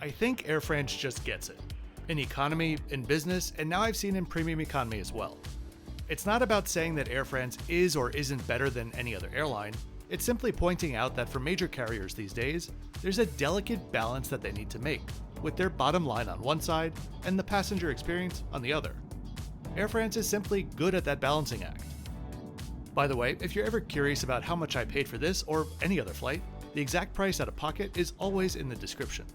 I think Air France just gets it. In economy, in business, and now I've seen in premium economy as well. It's not about saying that Air France is or isn't better than any other airline, it's simply pointing out that for major carriers these days, there's a delicate balance that they need to make, with their bottom line on one side and the passenger experience on the other. Air France is simply good at that balancing act. By the way, if you're ever curious about how much I paid for this or any other flight, the exact price out of pocket is always in the description.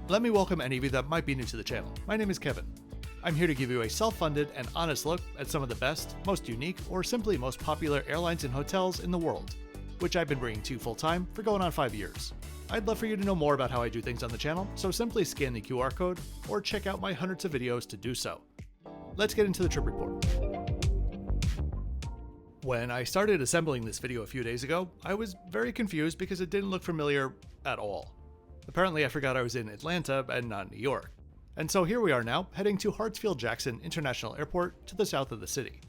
Let me welcome any of you that might be new to the channel. My name is Kevin. I'm here to give you a self-funded and honest look at some of the best, most unique, or simply most popular airlines and hotels in the world, which I've been bringing to you full-time for going on 5 years. I'd love for you to know more about how I do things on the channel, so simply scan the QR code or check out my hundreds of videos to do so. Let's get into the trip report. When I started assembling this video a few days ago, I was very confused because it didn't look familiar at all. Apparently I forgot I was in Atlanta and not New York. And so here we are now, heading to Hartsfield-Jackson International Airport to the south of the city.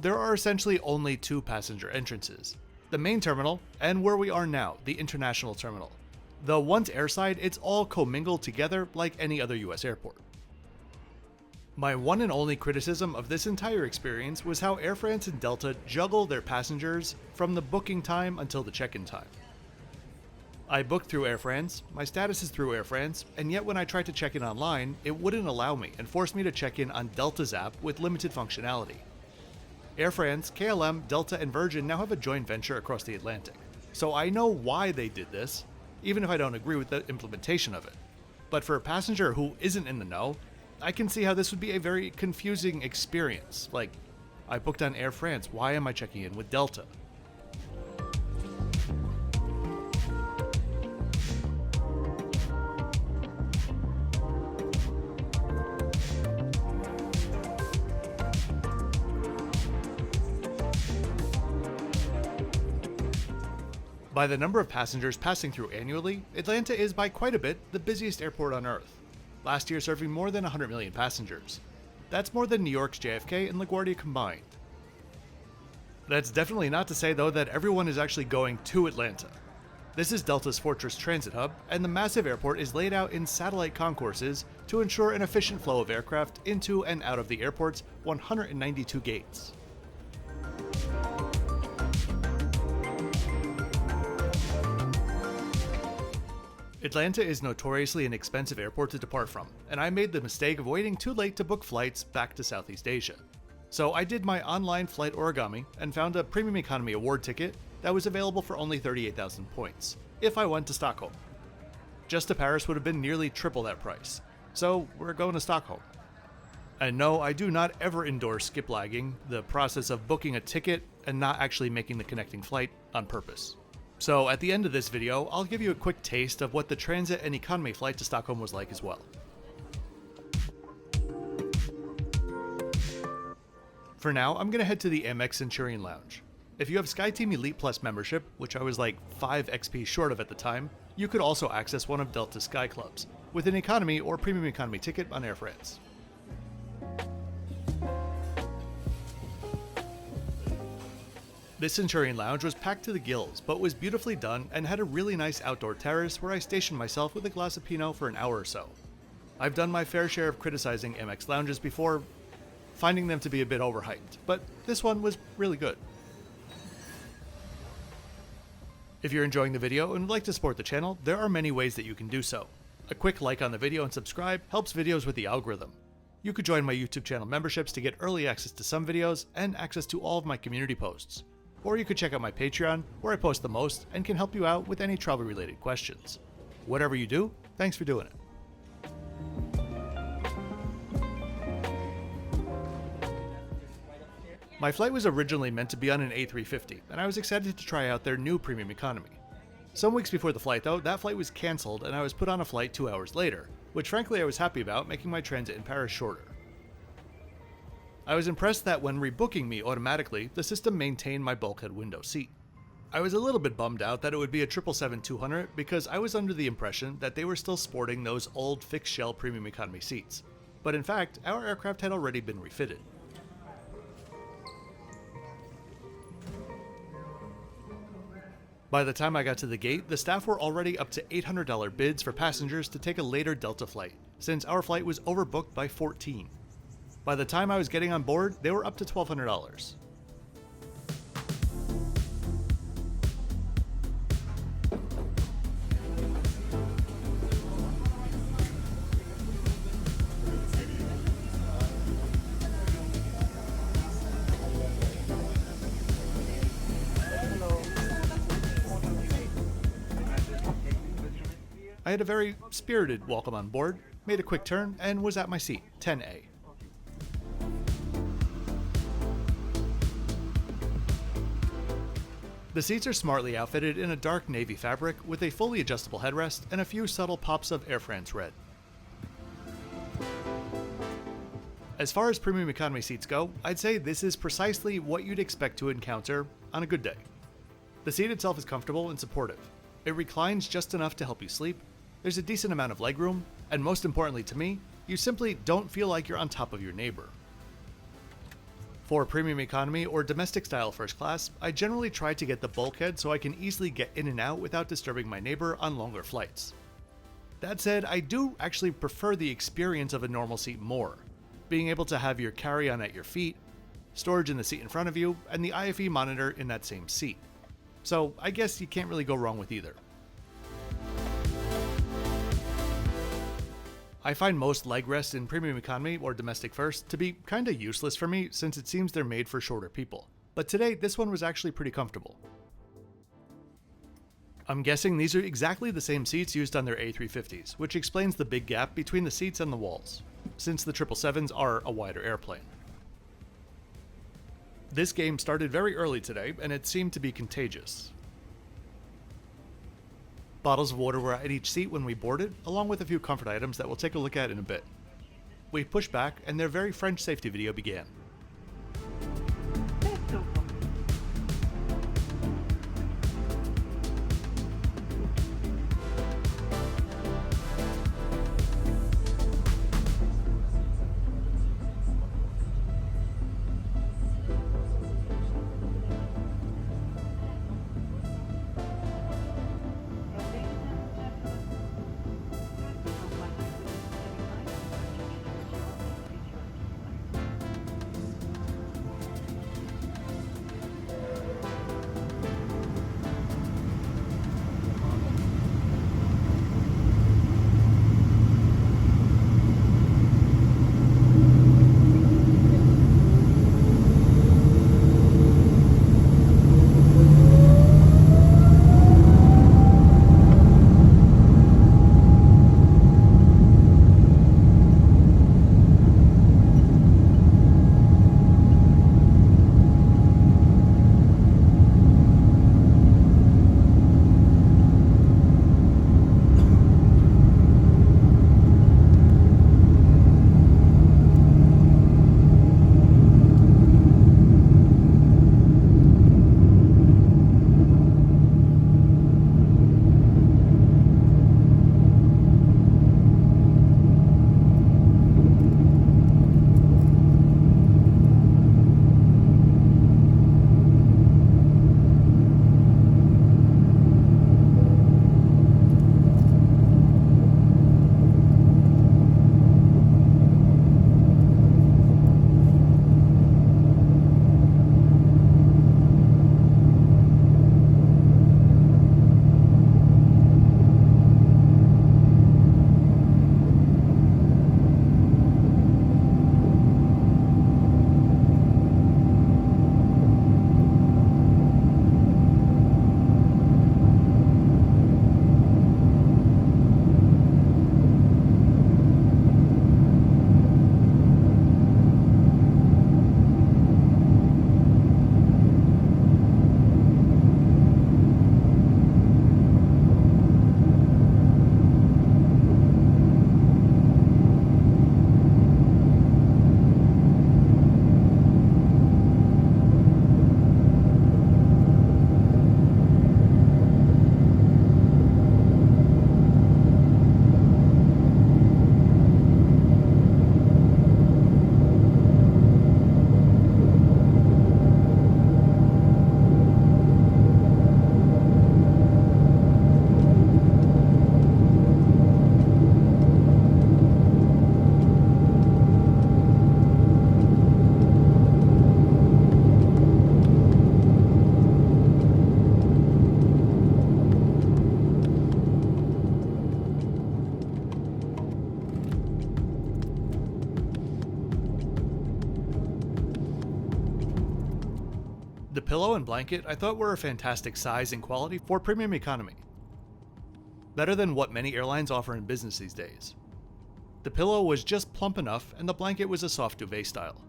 There are essentially only two passenger entrances. The main terminal, and where we are now, the international terminal. Though once airside, it's all commingled together like any other US airport. My one and only criticism of this entire experience was how Air France and Delta juggle their passengers from the booking time until the check-in time. I booked through Air France, my status is through Air France, and yet when I tried to check in online, it wouldn't allow me and forced me to check in on Delta's app with limited functionality. Air France, KLM, Delta, and Virgin now have a joint venture across the Atlantic, so I know why they did this, even if I don't agree with the implementation of it. But for a passenger who isn't in the know, I can see how this would be a very confusing experience. Like, I booked on Air France, why am I checking in with Delta? By the number of passengers passing through annually, Atlanta is by quite a bit the busiest airport on Earth. Last year serving more than 100 million passengers. That's more than New York's JFK and LaGuardia combined. That's definitely not to say though that everyone is actually going to Atlanta. This is Delta's Fortress Transit Hub, and the massive airport is laid out in satellite concourses to ensure an efficient flow of aircraft into and out of the airport's 192 gates. Atlanta is notoriously an expensive airport to depart from, and I made the mistake of waiting too late to book flights back to Southeast Asia. So I did my online flight origami and found a premium economy award ticket that was available for only 38,000 points, if I went to Stockholm. Just to Paris would have been nearly triple that price, so we're going to Stockholm. And no, I do not ever endorse skip lagging, the process of booking a ticket and not actually making the connecting flight on purpose. So at the end of this video, I'll give you a quick taste of what the transit and economy flight to Stockholm was like as well. For now, I'm going to head to the Amex Centurion Lounge. If you have SkyTeam Elite Plus membership, which I was like 5 XP short of at the time, you could also access one of Delta's Sky Clubs, with an economy or premium economy ticket on Air France. This Centurion Lounge was packed to the gills, but was beautifully done and had a really nice outdoor terrace where I stationed myself with a glass of Pinot for an hour or so. I've done my fair share of criticizing Amex lounges before, finding them to be a bit overhyped, but this one was really good. If you're enjoying the video and would like to support the channel, there are many ways that you can do so. A quick like on the video and subscribe helps videos with the algorithm. You could join my YouTube channel memberships to get early access to some videos and access to all of my community posts. Or you could check out my Patreon, where I post the most and can help you out with any travel-related questions. Whatever you do, thanks for doing it. My flight was originally meant to be on an A350, and I was excited to try out their new premium economy. Some weeks before the flight though, that flight was cancelled and I was put on a flight 2 hours later, which frankly I was happy about, making my transit in Paris shorter. I was impressed that when rebooking me automatically, the system maintained my bulkhead window seat. I was a little bit bummed out that it would be a 777-200 because I was under the impression that they were still sporting those old fixed shell premium economy seats. But in fact, our aircraft had already been refitted. By the time I got to the gate, the staff were already up to $800 bids for passengers to take a later Delta flight, since our flight was overbooked by 14. By the time I was getting on board, they were up to $1,200. I had a very spirited welcome on board, made a quick turn, and was at my seat, 10A. The seats are smartly outfitted in a dark navy fabric with a fully adjustable headrest and a few subtle pops of Air France red. As far as premium economy seats go, I'd say this is precisely what you'd expect to encounter on a good day. The seat itself is comfortable and supportive. It reclines just enough to help you sleep, there's a decent amount of legroom, and most importantly to me, you simply don't feel like you're on top of your neighbor. For premium economy or domestic style first class, I generally try to get the bulkhead so I can easily get in and out without disturbing my neighbor on longer flights. That said, I do actually prefer the experience of a normal seat more, being able to have your carry-on at your feet, storage in the seat in front of you, and the IFE monitor in that same seat. So I guess you can't really go wrong with either. I find most leg rests in premium economy or domestic first to be kinda useless for me since it seems they're made for shorter people. But today, this one was actually pretty comfortable. I'm guessing these are exactly the same seats used on their A350s, which explains the big gap between the seats and the walls, since the 777s are a wider airplane. This game started very early today, and it seemed to be contagious. Bottles of water were at each seat when we boarded, along with a few comfort items that we'll take a look at in a bit. We pushed back, and their very French safety video began. pillow and blanket I thought were a fantastic size and quality for premium economy. Better than what many airlines offer in business these days. The pillow was just plump enough, and the blanket was a soft duvet style.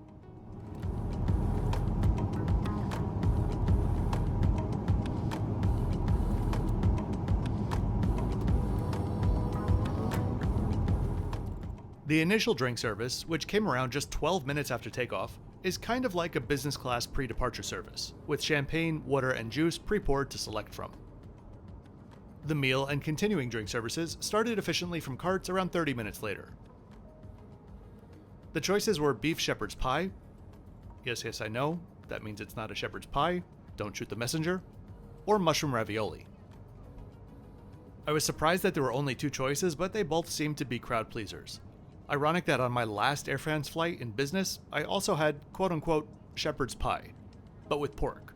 The initial drink service, which came around just 12 minutes after takeoff, is kind of like a business class pre-departure service, with champagne, water, and juice pre-poured to select from. The meal and continuing drink services started efficiently from carts around 30 minutes later. The choices were beef shepherd's pie. Yes, I know, that means it's not a shepherd's pie, don't shoot the messenger, or mushroom ravioli. I was surprised that there were only two choices, but they both seemed to be crowd pleasers. Ironic that on my last Air France flight in business, I also had quote-unquote shepherd's pie, but with pork.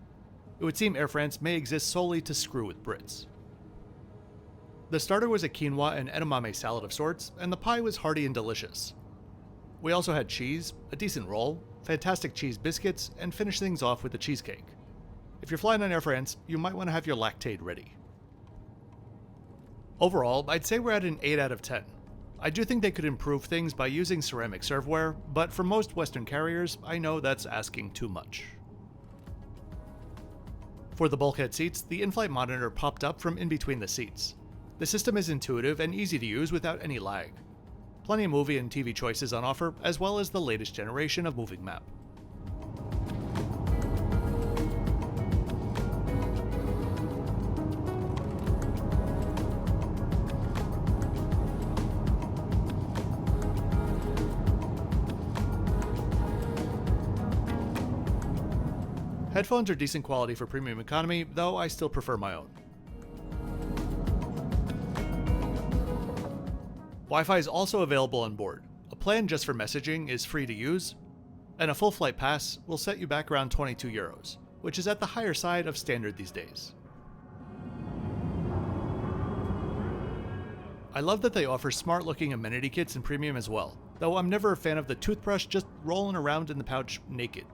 It would seem Air France may exist solely to screw with Brits. The starter was a quinoa and edamame salad of sorts, and the pie was hearty and delicious. We also had cheese, a decent roll, fantastic cheese biscuits, and finished things off with a cheesecake. If you're flying on Air France, you might want to have your lactate ready. Overall, I'd say we're at an 8 out of 10. I do think they could improve things by using ceramic serveware, but for most Western carriers, I know that's asking too much. For the bulkhead seats, the in-flight monitor popped up from in between the seats. The system is intuitive and easy to use without any lag. Plenty of movie and TV choices on offer, as well as the latest generation of moving map. Headphones are decent quality for premium economy, though I still prefer my own. Wi-Fi is also available on board. A plan just for messaging is free to use, and a full flight pass will set you back around €22, which is at the higher side of standard these days. I love that they offer smart-looking amenity kits in premium as well, though I'm never a fan of the toothbrush just rolling around in the pouch naked.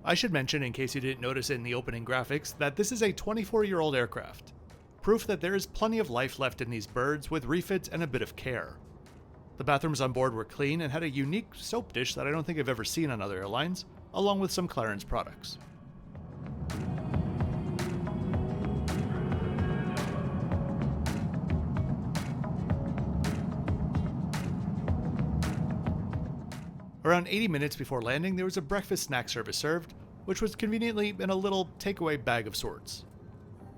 I should mention, in case you didn't notice it in the opening graphics, that this is a 24-year-old aircraft. Proof that there is plenty of life left in these birds with refits and a bit of care. The bathrooms on board were clean and had a unique soap dish that I don't think I've ever seen on other airlines, along with some Clarence products. Around 80 minutes before landing, there was a breakfast snack service served, which was conveniently in a little takeaway bag of sorts.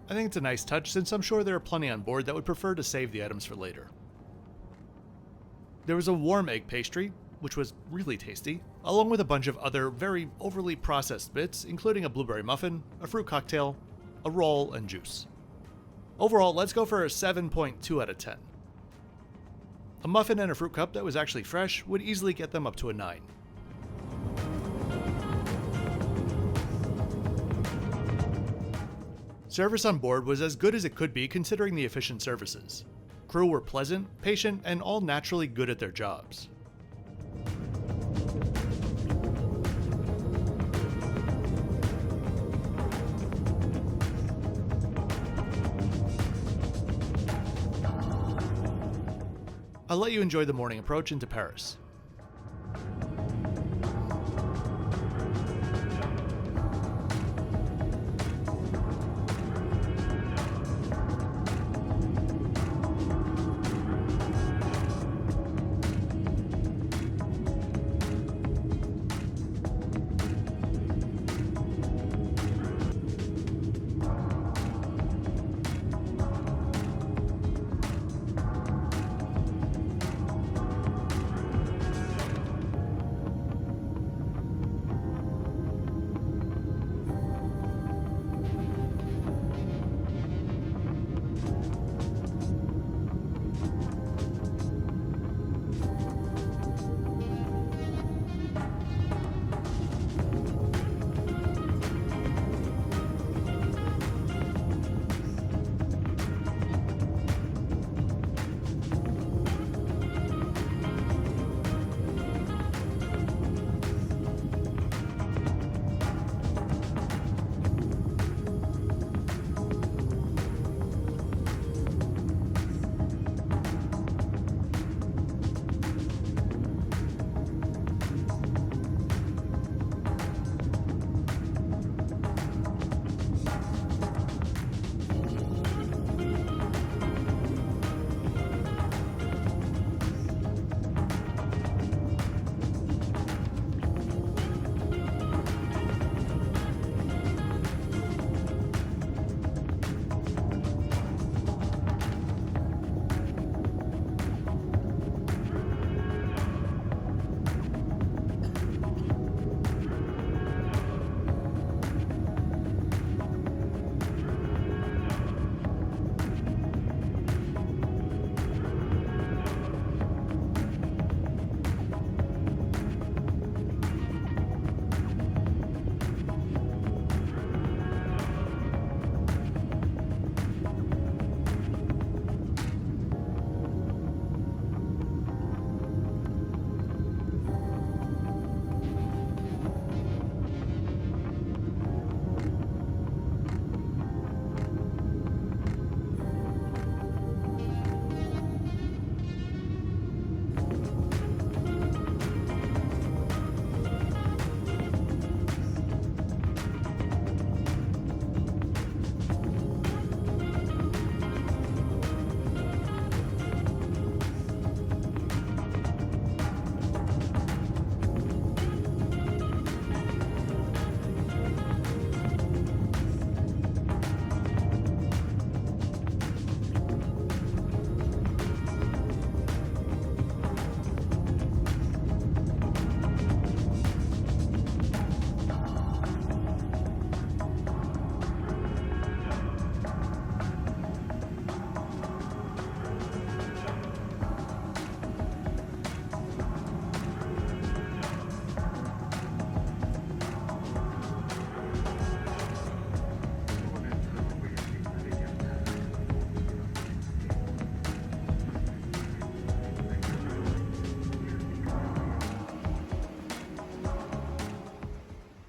I think it's a nice touch, since I'm sure there are plenty on board that would prefer to save the items for later. There was a warm egg pastry, which was really tasty, along with a bunch of other very overly processed bits, including a blueberry muffin, a fruit cocktail, a roll, and juice. Overall, let's go for a 7.2 out of 10. A muffin and a fruit cup that was actually fresh would easily get them up to a 9. Service on board was as good as it could be considering the efficient services. Crew were pleasant, patient, and all naturally good at their jobs. I'll let you enjoy the morning approach into Paris.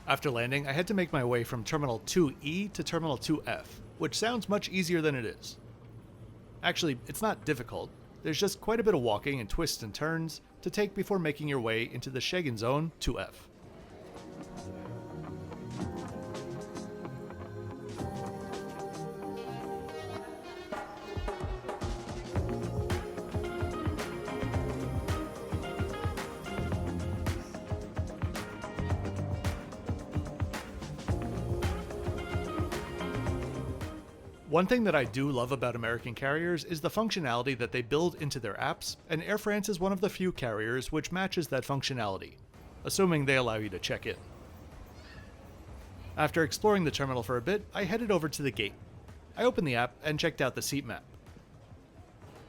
After landing, I had to make my way from Terminal 2E to Terminal 2F, which sounds much easier than it is. Actually, it's not difficult. There's just quite a bit of walking and twists and turns to take before making your way into the Schengen Zone 2F. One thing that I do love about American carriers is the functionality that they build into their apps, and Air France is one of the few carriers which matches that functionality, assuming they allow you to check in. After exploring the terminal for a bit, I headed over to the gate. I opened the app and checked out the seat map.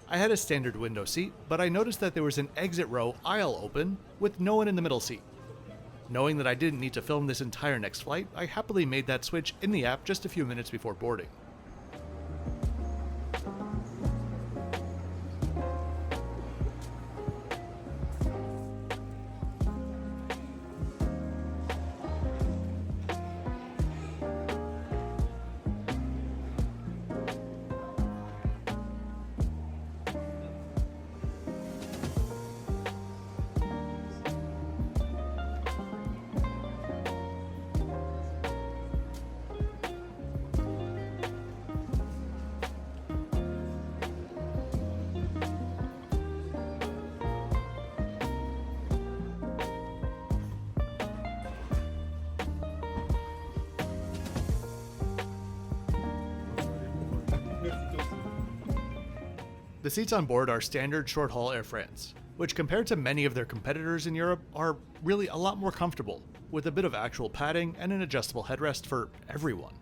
I had a standard window seat, but I noticed that there was an exit row aisle open with no one in the middle seat. Knowing that I didn't need to film this entire next flight, I happily made that switch in the app just a few minutes before boarding. The seats on board are standard short-haul Air France, which compared to many of their competitors in Europe are really a lot more comfortable, with a bit of actual padding and an adjustable headrest for everyone.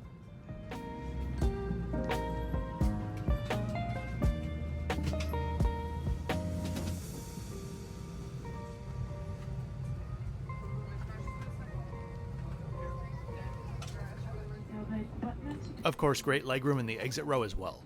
Of course, great legroom in the exit row as well.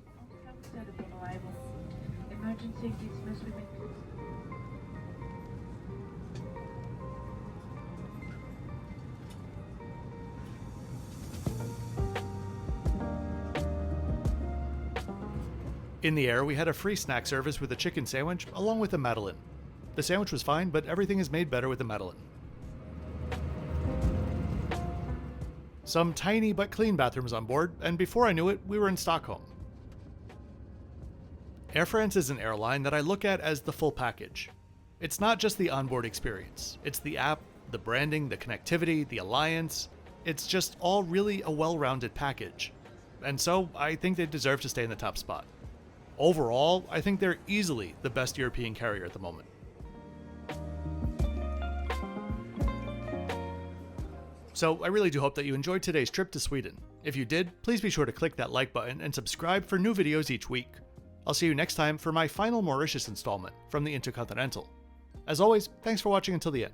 In the air, we had a free snack service with a chicken sandwich along with a Madeleine. The sandwich was fine, but everything is made better with a Madeleine. Some tiny but clean bathrooms on board, and before I knew it, we were in Stockholm. Air France is an airline that I look at as the full package. It's not just the onboard experience, it's the app, the branding, the connectivity, the alliance. It's just all really a well-rounded package. And so, I think they deserve to stay in the top spot. Overall, I think they're easily the best European carrier at the moment. So I really do hope that you enjoyed today's trip to Sweden. If you did, please be sure to click that like button and subscribe for new videos each week. I'll see you next time for my final Mauritius installment from the Intercontinental. As always, thanks for watching until the end.